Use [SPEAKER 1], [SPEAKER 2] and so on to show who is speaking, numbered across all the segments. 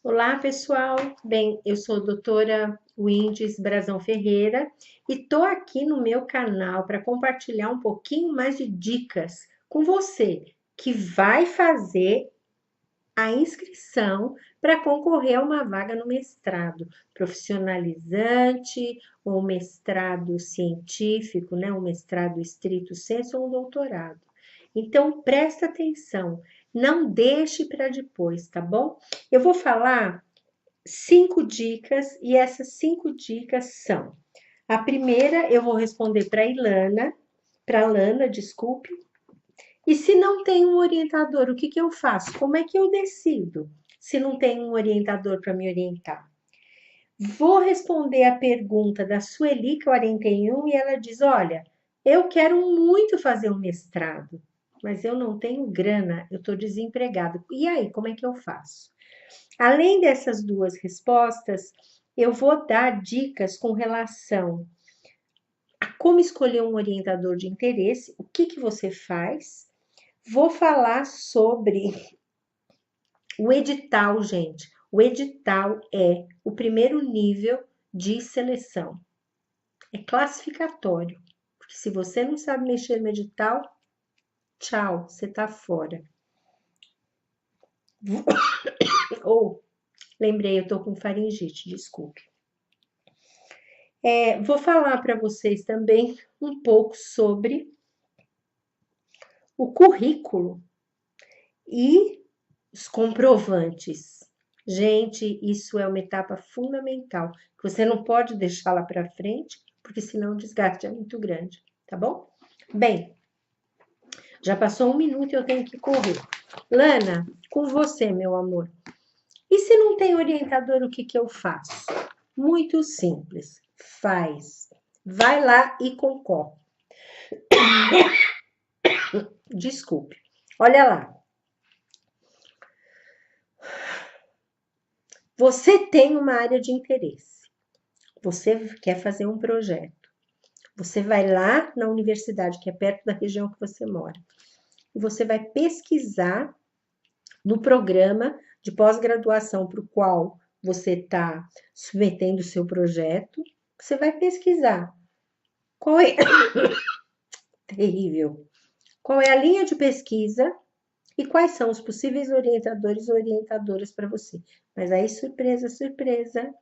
[SPEAKER 1] Olá, pessoal. Bem, eu sou a doutora Windes Brazão Ferreira e estou aqui no meu canal para compartilhar um pouquinho mais de dicas com você que vai fazer a inscrição para concorrer a uma vaga no mestrado profissionalizante ou mestrado científico, né? Um mestrado estrito sensu ou um doutorado. Então, presta atenção, não deixe para depois, tá bom? Eu vou falar 5 dicas e essas 5 dicas são: a primeira eu vou responder para Lana, desculpe. E se não tem um orientador, o que que eu faço? Como é que eu decido se não tem um orientador para me orientar? Vou responder a pergunta da Sueli 41 e ela diz: olha, eu quero muito fazer um mestrado, mas eu não tenho grana, eu estou desempregado. E aí, como é que eu faço? Além dessas duas respostas, eu vou dar dicas com relação a como escolher um orientador de interesse, o que que você faz. Vou falar sobre o edital, gente. O edital é o primeiro nível de seleção. É classificatório. Porque se você não sabe mexer no edital, tchau, você tá fora. Ou, lembrei, eu tô com faringite, desculpe. Vou falar para vocês também um pouco sobre o currículo e os comprovantes. Gente, isso é uma etapa fundamental, que você não pode deixar lá para frente, porque senão o desgaste é muito grande, tá bom? Bem, já passou 1 minuto e eu tenho que correr. Lana, com você, meu amor. E se não tem orientador, o que que eu faço? Muito simples. Faz. Vai lá e concorre. Desculpe. Olha lá. Você tem uma área de interesse. Você quer fazer um projeto. Você vai lá na universidade, que é perto da região que você mora, e você vai pesquisar no programa de pós-graduação para o qual você está submetendo o seu projeto. Você vai pesquisar qual é terrível, qual é a linha de pesquisa e quais são os possíveis orientadores ou orientadoras para você. Mas aí, surpresa, surpresa, o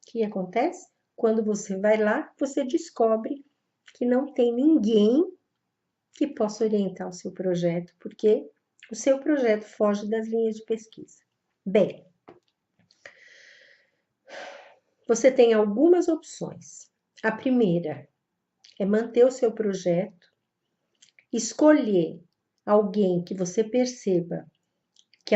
[SPEAKER 1] que acontece? Quando você vai lá, você descobre que não tem ninguém que possa orientar o seu projeto, porque o seu projeto foge das linhas de pesquisa. Bem, você tem algumas opções. A primeira é manter o seu projeto, escolher alguém que você perceba que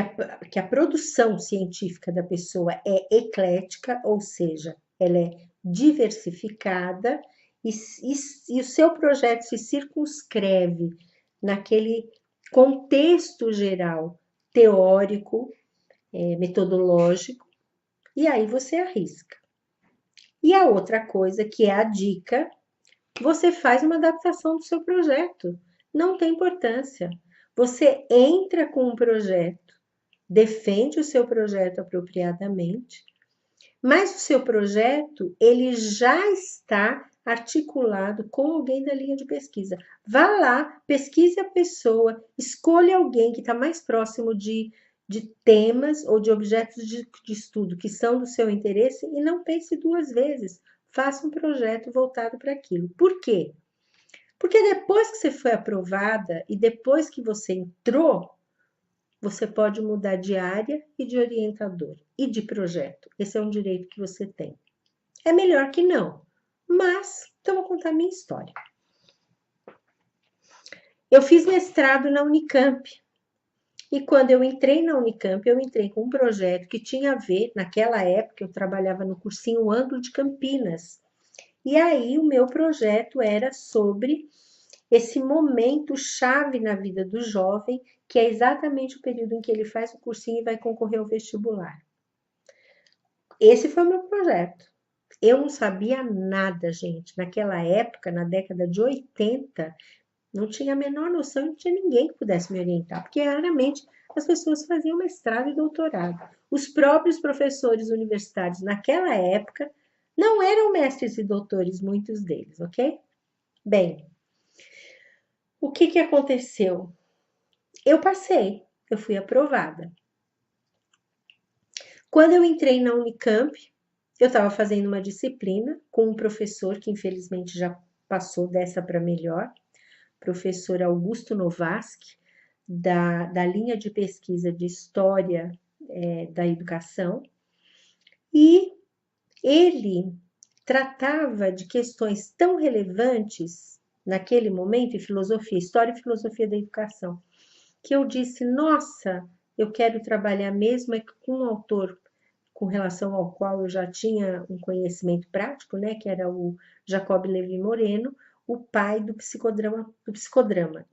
[SPEAKER 1] a produção científica da pessoa é eclética, ou seja, ela é diversificada e o seu projeto se circunscreve naquele contexto geral teórico, metodológico, e aí você arrisca. E a outra coisa, que é a dica, você faz uma adaptação do seu projeto. Não tem importância. Você entra com um projeto, defende o seu projeto apropriadamente, mas o seu projeto, ele já está articulado com alguém da linha de pesquisa. Vá lá, pesquise a pessoa, escolha alguém que está mais próximo de temas ou de objetos de estudo que são do seu interesse e não pense duas vezes. Faça um projeto voltado para aquilo. Por quê? Porque depois que você foi aprovada e depois que você entrou, você pode mudar de área e de orientador e de projeto. Esse é um direito que você tem. É melhor que não, mas então vou contar a minha história. Eu fiz mestrado na Unicamp e quando eu entrei na Unicamp, eu entrei com um projeto que tinha a ver, naquela época eu trabalhava no cursinho Ângulo de Campinas. E aí o meu projeto era sobre esse momento chave na vida do jovem, que é exatamente o período em que ele faz o cursinho e vai concorrer ao vestibular. Esse foi o meu projeto. Eu não sabia nada, gente. Naquela época, na década de 80, Não tinha a menor noção, não tinha ninguém que pudesse me orientar, porque raramente as pessoas faziam mestrado e doutorado. Os próprios professores universitários naquela época não eram mestres e doutores, muitos deles, ok? Bem, o que aconteceu? Eu passei, eu fui aprovada. Quando eu entrei na Unicamp, eu estava fazendo uma disciplina com um professor que infelizmente já passou dessa para melhor, professor Augusto Novaski, da linha de pesquisa de História da Educação, e ele tratava de questões tão relevantes naquele momento em filosofia, história e filosofia da educação, que eu disse, nossa, eu quero trabalhar mesmo com um autor com relação ao qual eu já tinha um conhecimento prático, né, que era o Jacob Levi Moreno, o pai do psicodrama,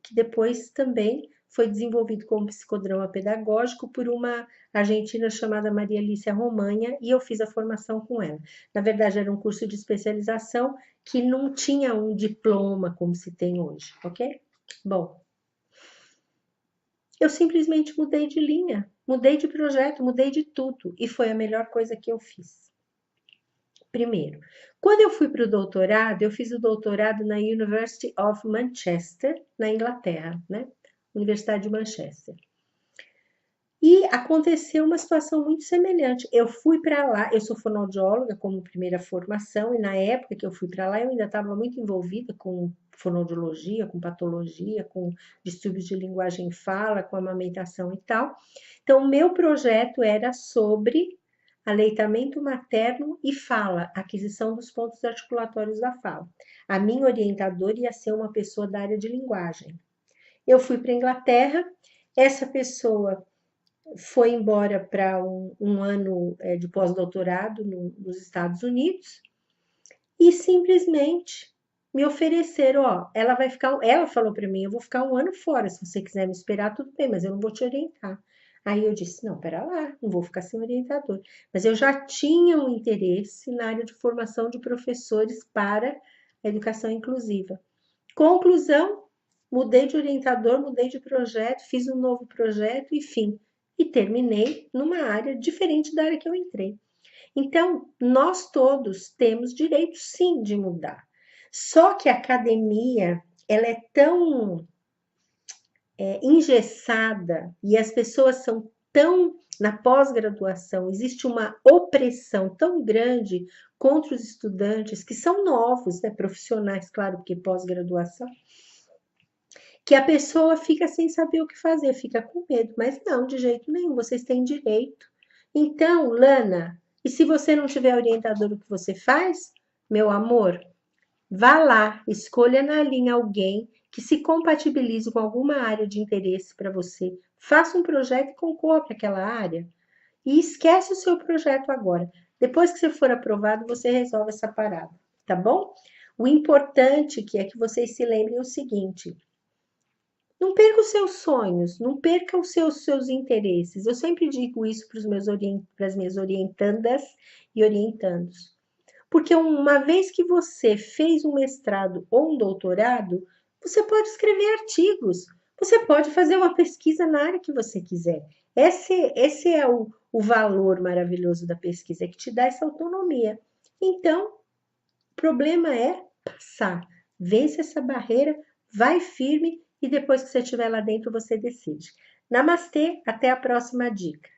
[SPEAKER 1] que depois também foi desenvolvido como psicodrama pedagógico por uma argentina chamada Maria Alicia Romanha, e eu fiz a formação com ela. Na verdade, era um curso de especialização que não tinha um diploma como se tem hoje, ok? Bom, eu simplesmente mudei de linha, mudei de projeto, mudei de tudo, e foi a melhor coisa que eu fiz. Primeiro, quando eu fui para o doutorado, eu fiz o doutorado na University of Manchester, na Inglaterra, né? Universidade de Manchester. E aconteceu uma situação muito semelhante. Eu fui para lá, eu sou fonoaudióloga como primeira formação, e na época que eu fui para lá, eu ainda estava muito envolvida com fonoaudiologia, com patologia, com distúrbios de linguagem e fala, com amamentação e tal. Então, o meu projeto era sobre aleitamento materno e fala, aquisição dos pontos articulatórios da fala. A minha orientadora ia ser uma pessoa da área de linguagem. Eu fui para a Inglaterra, essa pessoa foi embora para um ano de pós-doutorado nos Estados Unidos e simplesmente me ofereceram, ó, ela falou para mim, eu vou ficar um ano fora, se você quiser me esperar, tudo bem, mas eu não vou te orientar. Aí eu disse, não, pera lá, não vou ficar sem orientador. Mas eu já tinha um interesse na área de formação de professores para a educação inclusiva. Conclusão, mudei de orientador, mudei de projeto, fiz um novo projeto, enfim, e terminei numa área diferente da área que eu entrei. Então, nós todos temos direito, sim, de mudar. Só que a academia, ela é tão engessada e as pessoas são tão, na pós-graduação, existe uma opressão tão grande contra os estudantes que são novos, né, profissionais, claro, porque pós-graduação, que a pessoa fica sem saber o que fazer, fica com medo, mas não, de jeito nenhum, vocês têm direito. Então, Lana, e se você não tiver orientador, o que você faz? Meu amor, vá lá, escolha na linha alguém que se compatibilize com alguma área de interesse para você, faça um projeto e concorra para aquela área. E esquece o seu projeto agora. Depois que você for aprovado, você resolve essa parada, tá bom? O importante que é que vocês se lembrem o seguinte: não perca os seus sonhos, não perca os seus interesses. Eu sempre digo isso para as minhas orientandas e orientandos. Porque uma vez que você fez um mestrado ou um doutorado, você pode escrever artigos, você pode fazer uma pesquisa na área que você quiser. Esse é o valor maravilhoso da pesquisa, é que te dá essa autonomia. Então, o problema é passar. Vence essa barreira, vai firme e depois que você estiver lá dentro, você decide. Namastê, até a próxima dica.